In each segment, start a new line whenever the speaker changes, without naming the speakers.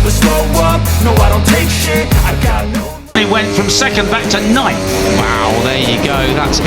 never slow up, no I don't take shit, I got no.
He went from second back to ninth.
Wow, there you go. That's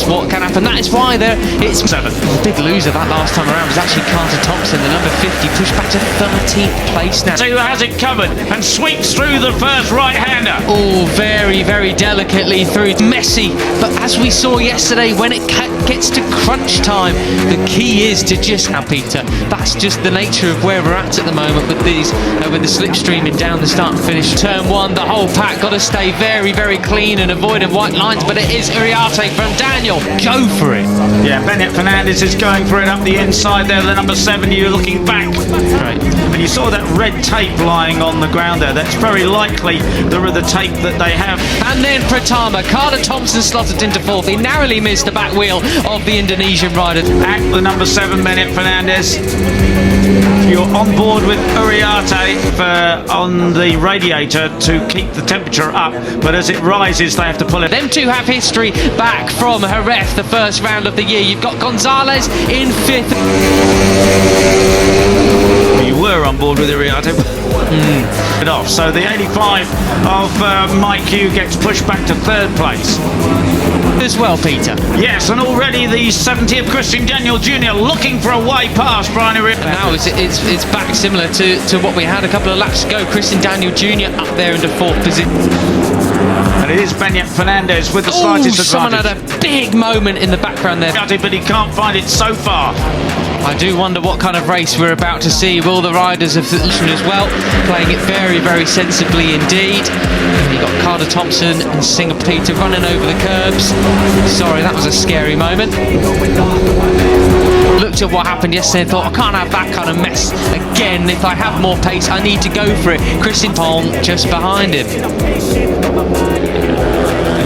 what can happen. That is why it's
seven.
The big loser that last time around was actually Carter Thompson, the number 50, pushed back to 13th place now.
So who has it covered and sweeps through the first right-hander.
Oh, very, very delicately through. Messy, but as we saw yesterday, when it gets to crunch time, the key is to just now, Peter. That's just the nature of where we're at the moment with these, with the slipstreaming down the start and finish. Turn one, the whole pack got to stay very, very clean and avoiding white lines, but it is Uriarte from Daniel. Go for it.
Yeah, Bennett Fernandez is going for it up the inside there, the number 7, you're looking back.
Right.
And you saw that red tape lying on the ground there. That's very likely the tape that they have.
And then Pratama, Carter Thompson slotted into 4th. He narrowly missed the back wheel of the Indonesian rider.
At the number 7, Bennett Fernandez. You're on board with Uriarte on the radiator to keep the temperature up, but as it rises they have to pull it.
Them two have history back from Jerez, the first round of the year. You've got Gonzalez in 5th.
You were on board with Uriarte. It off. So the 85 of Mike Hugh gets pushed back to 3rd place.
As well, Peter.
Yes, and already the 70 of Christian Daniel Jr. looking for a way past Brian Uriarte.
Now it's back similar to what we had a couple of laps ago. Christian Daniel Jr. up there into 4th position.
And it is Bennett Fernandez with the slightest advantage.
Someone had a big moment in the background there.
But he can't find it so far.
I do wonder what kind of race we're about to see. Will the riders of the as well, playing it very, very sensibly indeed. You've got Carter Thompson and Singer Peter running over the curbs. Sorry, that was a scary moment. Looked at what happened yesterday and thought, I can't have that kind of mess again. If I have more pace, I need to go for it. Christian Pong just behind him.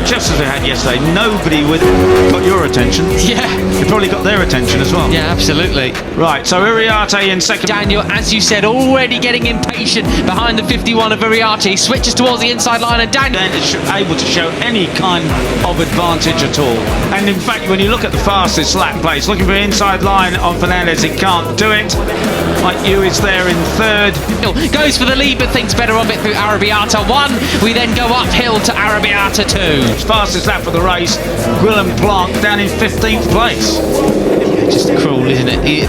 Just as they had yesterday, nobody got your attention.
Yeah.
You probably got their attention as well.
Yeah, absolutely.
Right, so Uriarte in second.
Daniel, as you said, already getting impatient behind the 51 of Uriarte. He switches towards the inside line and Daniel
is able to show any kind of advantage at all. And in fact, when you look at the fastest lap place, looking for inside line on Fernandez, he can't do it. Like you is there in 3rd.
Goes for the lead, but thinks better of it through Arrabbiata 1. We then go uphill to Arrabbiata 2.
Fastest lap of the race, Willem Planck down in 15th place.
Yeah, just cruel, isn't it?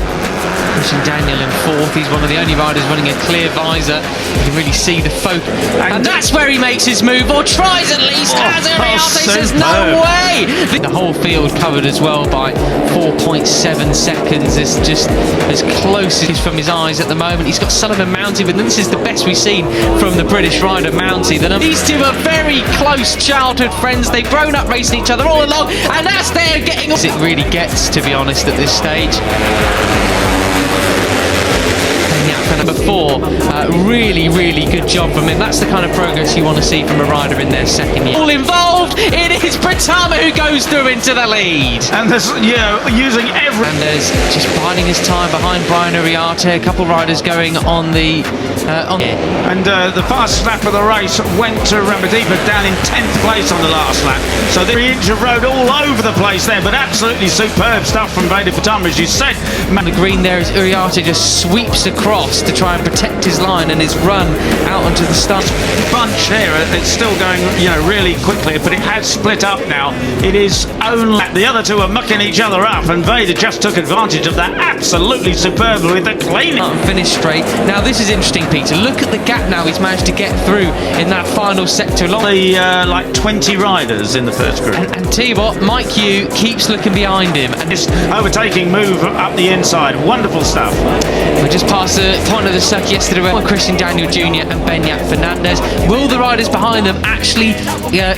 Christian Daniel in 4th. He's one of the only riders running a clear visor. You can really see the focus. And that's where he makes his move, or tries at least, as Uriarte says, no way! The whole field covered as well by 4.7 seconds. It's just as close as from his eyes at the moment. He's got Sullivan Mounty, but this is the best we've seen from the British rider Mounty. These two are very close childhood friends. They've grown up racing each other all along, and as they're getting... It really gets, to be honest, at this stage. Number 4, really, really good job from him. That's the kind of progress you want to see from a rider in their second year. All involved, it is Pratama who goes through into the lead.
And there's, using every...
And there's just biding his time behind Brian Uriarte. A couple riders going on the...
And the fastest lap of the race went to Ramadipa down in 10th place on the last lap. So the 3-inch of road all over the place there, but absolutely superb stuff from Veda Ega, as you said.
The green there is Uriarte just sweeps across to try and protect his line and his run out onto the start.
Bunch here, it's still going, really quickly, but it has split up now. It is only the other two are mucking each other up, and Veda just took advantage of that absolutely superbly with the cleaning.
Finish straight. Now this is interesting, Peter. Look at the gap now he's managed to get through in that final sector.
The like 20 riders in the first group.
And tell you what, Mike Hugh keeps looking behind him. And
this overtaking move up the inside, wonderful stuff.
We just passed the point of the circuit yesterday with Christian Daniel Jr. and Benyat Fernandez. Will the riders behind them actually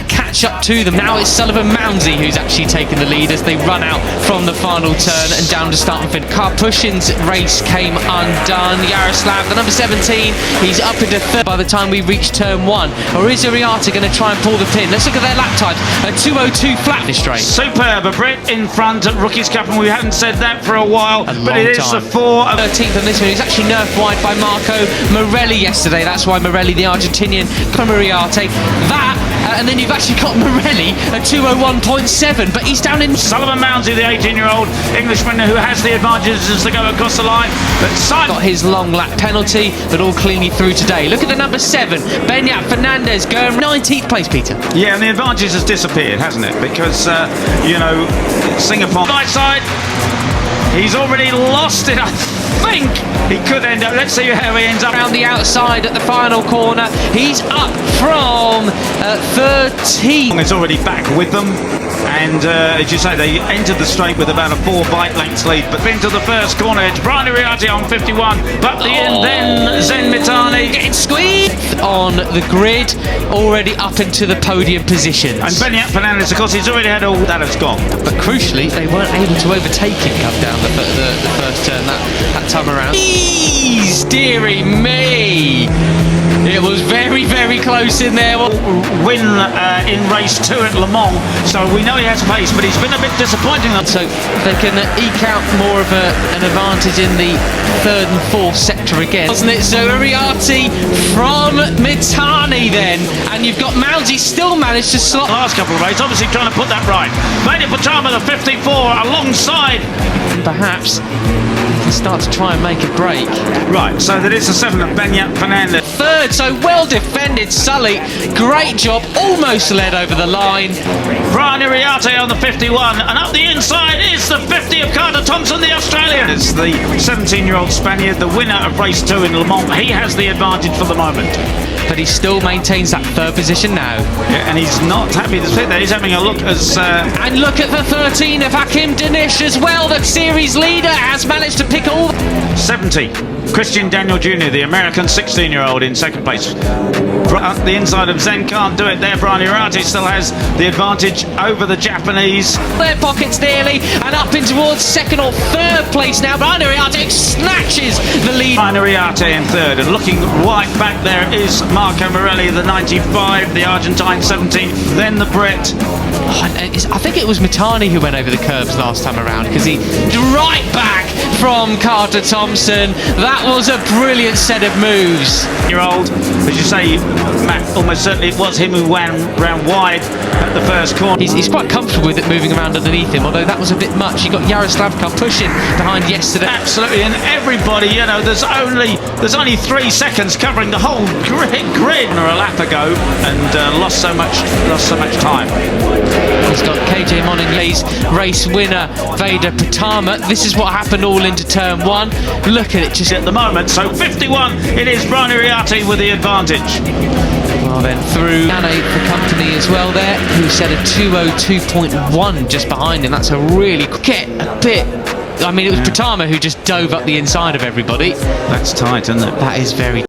catch up to them? Now it's Sullivan Moundsey who's actually taking the lead as they run out from the final turn and down to start and finish. Karpushin's race came undone. Yaroslav, the number 17, he's up into 3rd by the time we reach turn 1. Or is Uriarte going to try and pull the pin? Let's look at their lap times. A 2:02 flat this straight.
Superb, a Brit in front at Rookies Cup, and we haven't said that for a while. But it is the 4 of
13th on this one. He's actually nerfed left wide by Marco Morelli yesterday. That's why Morelli, the Argentinian, Camariate. And then you've actually got Morelli at 2:01.7, but he's down in...
Sullivan Mounsey, the 18-year-old Englishman who has the advantages as they go across the line. But Simon
got his long lap penalty, but all cleanly through today. Look at the number 7, Benyat Fernandez, going 19th place, Peter.
Yeah, and the advantage has disappeared, hasn't it? Because, you know, Singapore... Right side, he's already lost it, I think. He could end up... Let's see how he ends up.
Around the outside at the final corner, he's up from 13.
It's already back with them. And as you say, they entered the straight with about a 4 bike lengths lead, but into the first corner, it's Brian Iriarte on 51, Butley in, then Zen Mitani
getting squeezed on the grid, already up into the podium positions.
And Benyat Fernandez, of course, he's already had all that has gone.
But crucially, they weren't able to overtake him come down the first turn that time around. Jeez, dearie me! It was very, very close in there.
Win in race 2 at Le Mans, so we know he has pace, but he's been a bit disappointing.
So they can eke out more of an advantage in the 3rd and 4th sector again, wasn't it? So Iriarte from Mitani then, and you've got Mounsey still managed to slot.
Last couple of races, obviously trying to put that right. Veda Pratama, the 54, alongside.
Perhaps he can start to try and make a break.
Right, so that is the 7 of Benyat Fernandez.
3rd, so well defended, Sully. Great job, almost led over the line.
Brian Iriarte on the 51, and up the inside is the 50 of Carter Thompson, the Australian. It's the 17-year-old Spaniard, the winner of race 2 in Le Mans. He has the advantage for the moment.
But he still maintains that 3rd position now.
Yeah, and he's not happy to sit there. He's having a look as...
And look at the 13 of Hakim Danish as well. The series leader has managed to pick all...
70. Christian Daniel Jr., the American 16-year-old in 2nd place. Up the inside of Zen, can't do it there. Brian Iriarte still has the advantage over the Japanese.
Their pockets nearly, and up in towards 2nd or 3rd place now. Brian Iriarte snatches the lead.
Brian Iriarte in 3rd, and looking right back there is Marco Morelli, the 95, the Argentine 17, then the Brit.
I think it was Mitani who went over the curbs last time around, because he right back from Carter Thompson. That was a brilliant set of moves.
Year-old, as you say, Matt, almost certainly it was him who ran wide at the first corner.
He's quite comfortable with it moving around underneath him, although that was a bit much. You got Yaroslavka pushing behind yesterday.
Absolutely, and everybody, you know, there's only 3 seconds covering the whole grid or a lap ago, and lost so much time.
He's got KJ Monigny's race winner, Veda Pratama. This is what happened all into turn 1. Look at it just
at the moment. So 51, it is Brian Iriarte with the advantage.
Well then, through Nane for company as well there, who set a 2:02.1 just behind him. That's a really get a bit. I mean, it was Pratama who just dove up the inside of everybody.
That's tight, isn't it?
That is very